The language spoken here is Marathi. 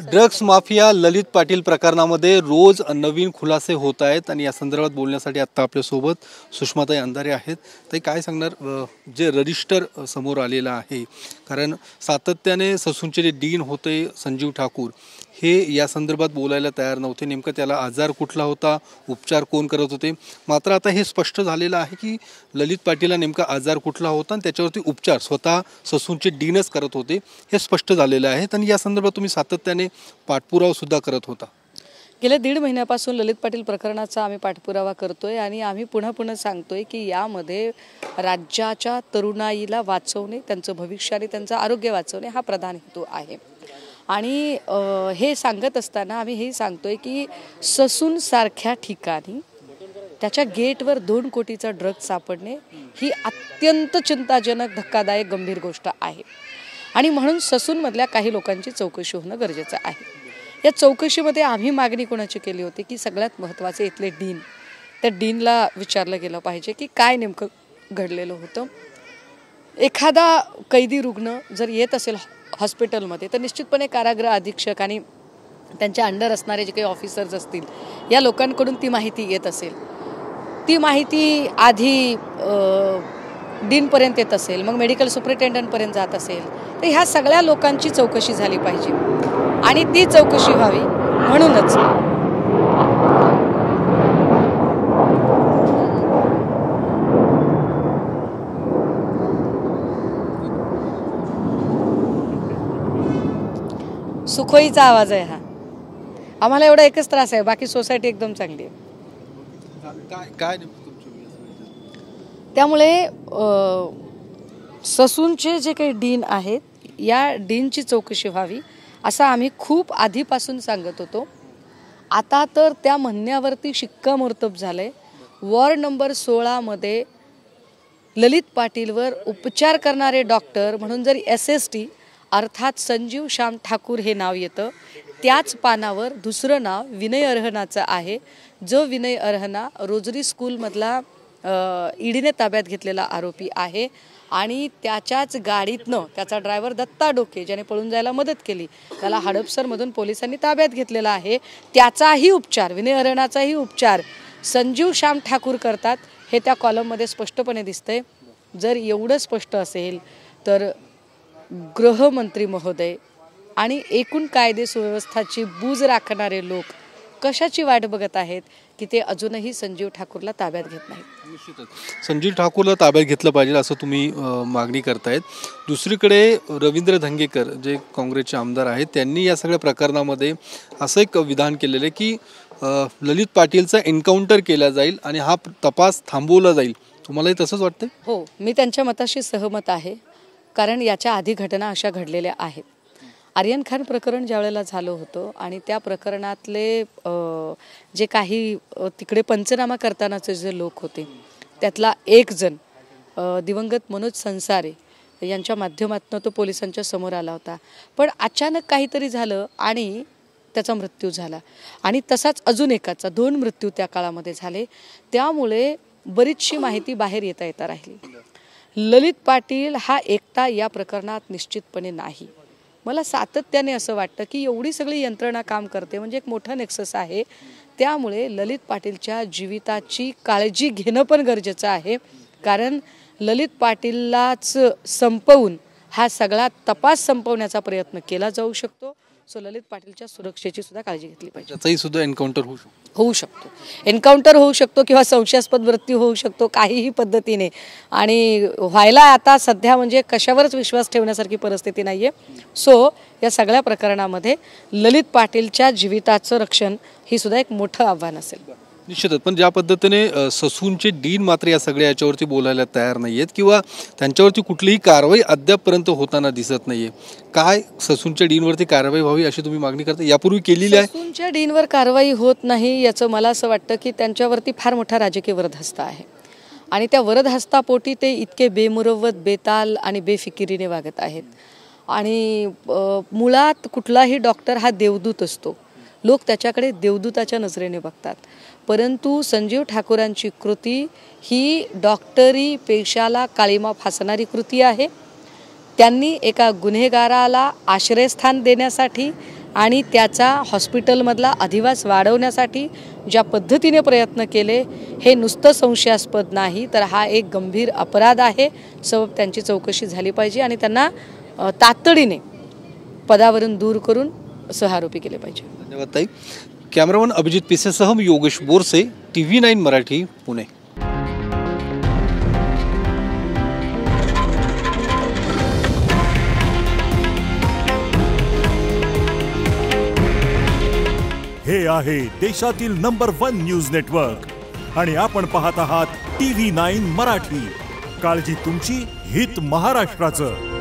ड्रग्स माफिया ललित पाटील प्रकरणामध्ये रोज नवीन खुलासे होत आहेत आणि या संदर्भात बोलण्यासाठी आता आपल्यासोबत सुषमाताई अंधारे आहेत. ताई, काय सांगणार जे रजिस्टर समोर आलेलं आहे, कारण सातत्याने ससूनचे जे डीन होते संजीव ठाकूर हे या संदर्भात बोलायला तयार नव्हते. नेमकं त्याला आजार कुठला होता, उपचार कोण करत होते, मात्र आता हे स्पष्ट झालेलं आहे की ललित पाटीलला नेमका आजार कुठला होता आणि त्याच्यावरती उपचार स्वतः ससूनचे डीनच करत होते हे स्पष्ट झालेलं आहे. आणि या संदर्भात तुम्ही सातत्याने पाठपुरावा सुद्धा करत होता. गेल्या 1.5 महिन्यापासून ललित पाटील प्रकरणाचा आम्ही पाठपुरावा करतोय आणि आम्ही पुन्हा सांगतोय की यामध्ये राज्याच्या तरुणाईला वाचवणे, त्यांचं भविष्य आणि त्यांचं आरोग्य वाचवणे हा प्रधान हेतू आहे. आणि हे सांगत असताना आम्ही हे सांगतोय की ससून सारख्या ठिकाणी त्याच्या गेटवर 2 कोटीचा ड्रग्ज सापडणे ही अत्यंत चिंताजनक, धक्कादायक, गंभीर गोष्ट आहे. आणि म्हणून ससूनमधल्या काही लोकांची चौकशी होणं गरजेचं आहे. या चौकशीमध्ये आम्ही मागणी कोणाची केली होती की सगळ्यात महत्त्वाचे इथले डीन, त्या डीनला विचारलं गेलं पाहिजे की काय नेमकं घडलेलं होतं. एखादा कैदी रुग्ण जर येत असेल हॉस्पिटलमध्ये तर निश्चितपणे कारागृह अधीक्षक आणि त्यांच्या अंडर असणारे जे काही ऑफिसर्स असतील या लोकांकडून ती माहिती येत असेल. ती माहिती आधी डीनपर्यंत येत असेल, मग मेडिकल सुपरिटेंडंटपर्यंत जात असेल, तर ह्या सगळ्या लोकांची चौकशी झाली पाहिजे. आणि ती चौकशी व्हावी म्हणूनच सुखोईचा आवाज आहे हा. आम्हाला एवढा एकच त्रास आहे, बाकी सोसायटी एकदम चांगली आहे. त्यामुळे ससूनचे जे काही डीन आहेत या डीनची चौकशी व्हावी असं आम्ही खूप आधीपासून सांगत होतो. आता तर त्या म्हणण्यावरती शिक्कामोर्तब झालंय. वॉर्ड नंबर 16 मध्ये ललित पाटीलवर उपचार करणारे डॉक्टर म्हणून जर SST अर्थात संजीव श्याम ठाकूर हे नाव येतं, त्याच पानावर दुसरं नाव विनय अरहनाचं आहे. जो विनय अरहना रोजरी स्कूलमधला ईडीने ताब्यात घेतलेला आरोपी आहे. आणि त्याच्याच गाडीतनं त्याचा ड्रायव्हर दत्ता डोके ज्याने पळून जायला मदत केली त्याला हडपसरमधून पोलिसांनी ताब्यात घेतलेला आहे. त्याचाही उपचार, विनय अरहनाचाही उपचार संजीव श्याम ठाकूर करतात हे त्या कॉलममध्ये स्पष्टपणे दिसतंय. जर एवढं स्पष्ट असेल तर गृहमंत्री महोदय आणि एकूण कायदे सुव्यवस्थाची बूज राखणारे लोक कशाची वाट बघत आहेत की ते अजूनही संजीव ठाकूरला ताब्यात घेत नाहीत. निश्चितच संजीव ठाकूरला ताब्यात घेतलं पाहिजे असं तुम्ही मागणी करतायत. दुसरीकडे रवींद्र धंगेकर जे काँग्रेसचे आमदार आहेत त्यांनी या सगळ्या प्रकरणामध्ये असं एक विधान केलेलं आहे की ललित पाटीलचा एन्काउंटर केला जाईल आणि हा तपास थांबवला जाईल. तुम्हालाही तसंच वाटतंय? हो, मी त्यांच्या मताशी सहमत आहे. कारण याच्या आधी घटना अशा घडलेल्या आहेत. आर्यन खान प्रकरण ज्या वेळेला झालं होतं आणि त्या प्रकरणातले जे काही तिकडे पंचनामा करतानाचे जे लोक होते त्यातला एक जण दिवंगत मनोज संसारे यांच्या माध्यमातून तो पोलिसांच्या समोर आला होता. पण अचानक काहीतरी झालं आणि त्याचा मृत्यू झाला. आणि तसाच अजून एकाचा 2 मृत्यू त्या काळामध्ये झाले. त्यामुळे बरीचशी माहिती बाहेर येता राहिली. ललित पाटील हा एकटा या प्रकरणात निश्चितपणे नाही. मला सातत्याने असं वाटतं की एवढी सगळी यंत्रणा काम करते म्हणजे एक मोठा नेक्सस आहे. त्यामुळे ललित पाटीलच्या जीविताची काळजी घेणं पण गरजेचं आहे. कारण ललित पाटीललाच संपवून हा सगळा तपास संपवण्याचा प्रयत्न केला जाऊ शकतो. सो ललित पाटीलच्या सुरक्षेची सुद्धा काळजी घेतली पाहिजे. त्याचाही सुद्धा एन्काउंटर होऊ शकतो. एन्काउंटर होऊ शकतो किंवा संशयास्पद मृत्यू होऊ शकतो काहीही पद्धतीने. आणि व्हायला आता सध्या म्हणजे कशावरच विश्वास ठेवण्यासारखी परिस्थिती नाहीये. सो या सगळ्या प्रकरणामध्ये ललित पाटीलच्या जीविताचं रक्षण ही सुद्धा एक मोठं आव्हान असेल. निश्चितच. पण ज्या पद्धतीने ससूनचे डीन मात्र या सगळ्या याच्यावरती बोलायला तयार नाहीयेत किंवा त्यांच्यावरती कुठलीही कारवाई अद्यापपर्यंत होताना दिसत नाहीये. काय ससूनच्या डीनवरती कारवाई व्हावी अशी तुम्ही मागणी करता? यापूर्वी केलेली आहे? ससूनच्या डीनवर कारवाई होत नाही याचं मला असं वाटतं की त्यांच्यावरती फार मोठा राजकीय वरदहस्त आहे. आणि त्या वरदहस्तापोटी ते इतके बेमुरवत, बेताल आणि बेफिकिरीने वागत आहेत. आणि मुळात कुठलाही डॉक्टर हा देवदूत असतो. लोक त्याच्याकडे देवदूताच्या नजरेने बघतात. परंतु संजीव ठाकूरांची कृती ही डॉक्टरी पेशाला काळीमा फासणारी कृती आहे. त्यांनी एका गुन्हेगाराला आश्रयस्थान देण्यासाठी आणि त्याचा हॉस्पिटलमधला अधिवास वाढवण्यासाठी ज्या पद्धतीने प्रयत्न केले हे नुसतं संशयास्पद नाही, तर हा एक गंभीर अपराध आहे. त्यांची चौकशी झाली पाहिजे आणि त्यांना तातडीने पदावरून दूर करून सहआरोपी केले पाहिजे. धन्यवाद ताई. कॅमेरामन अभिजित पिसेसह मी योगेश बोरसे, TV9 मराठी, पुणे. हे आहे देशातील नंबर 1 न्यूज नेटवर्क आणि आपण पाहत आहात TV9 मराठी. काळजी तुमची, हित महाराष्ट्राचं.